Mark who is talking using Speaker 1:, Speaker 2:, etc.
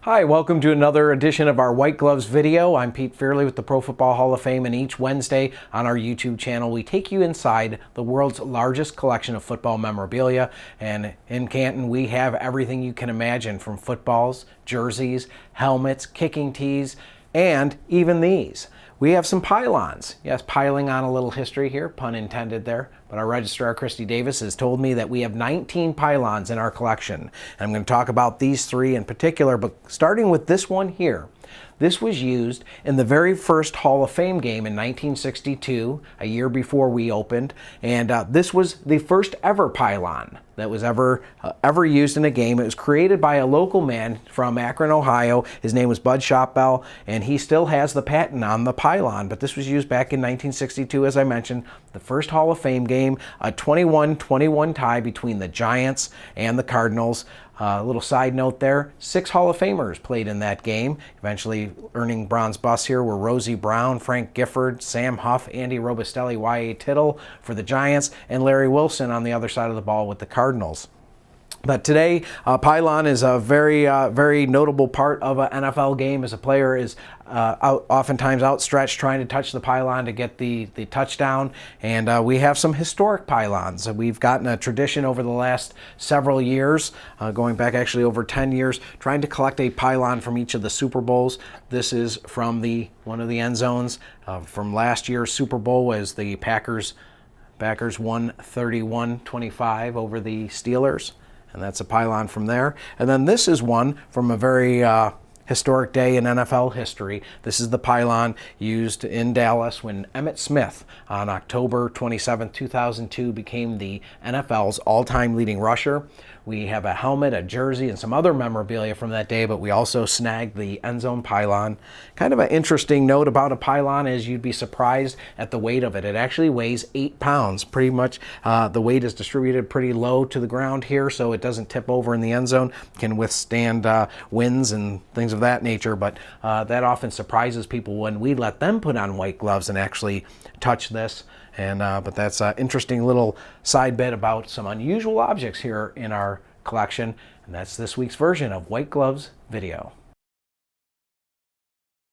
Speaker 1: Hi, welcome to another edition of our White Gloves video. I'm Pete Fearley with the Pro Football Hall of Fame, and each Wednesday on our YouTube channel we take you inside the world's largest collection of football memorabilia. And in Canton we have everything you can imagine, from footballs, jerseys, helmets, kicking tees, and even these. We have some pylons. Yes, piling on a little history here, pun intended there. But our registrar, Christy Davis, has told me that we have 19 pylons in our collection. And I'm going to talk about these three in particular, but starting with this one here. This was used in the very first Hall of Fame game in 1962, a year before we opened. And this was the first ever pylon that was ever used in a game. It was created by a local man from Akron, Ohio. His name was Bud Shopbell, and he still has the patent on the pylon. But this was used back in 1962, as I mentioned, the first Hall of Fame game, a 21-21 tie between the Giants and the Cardinals. A little side note there, 6 Hall of Famers played in that game. Eventually earning bronze busts here were Rosie Brown, Frank Gifford, Sam Huff, Andy Robustelli, Y.A. Tittle for the Giants, and Larry Wilson on the other side of the ball with the Cardinals. But today, pylon is a very notable part of an NFL game, as a player is oftentimes outstretched trying to touch the pylon to get the touchdown. And we have some historic pylons. We've gotten a tradition over the last several years, going back actually over 10 years, trying to collect a pylon from each of the Super Bowls. This is from one of the end zones from last year's Super Bowl, as the Packers won 31-25 over the Steelers. And that's a pylon from there. And then this is one from a very historic day in NFL history. This is the pylon used in Dallas when Emmitt Smith, on October 27, 2002, became the NFL's all-time leading rusher. We have a helmet, a jersey, and some other memorabilia from that day, but we also snagged the end zone pylon. Kind of an interesting note about a pylon is you'd be surprised at the weight of it. It actually weighs 8 pounds. Pretty much the weight is distributed pretty low to the ground here, so it doesn't tip over in the end zone. Can withstand winds and things of that nature, but that often surprises people when we let them put on white gloves and actually touch this. And but that's an interesting little side bit about some unusual objects here in our collection, and that's this week's version of White Gloves video.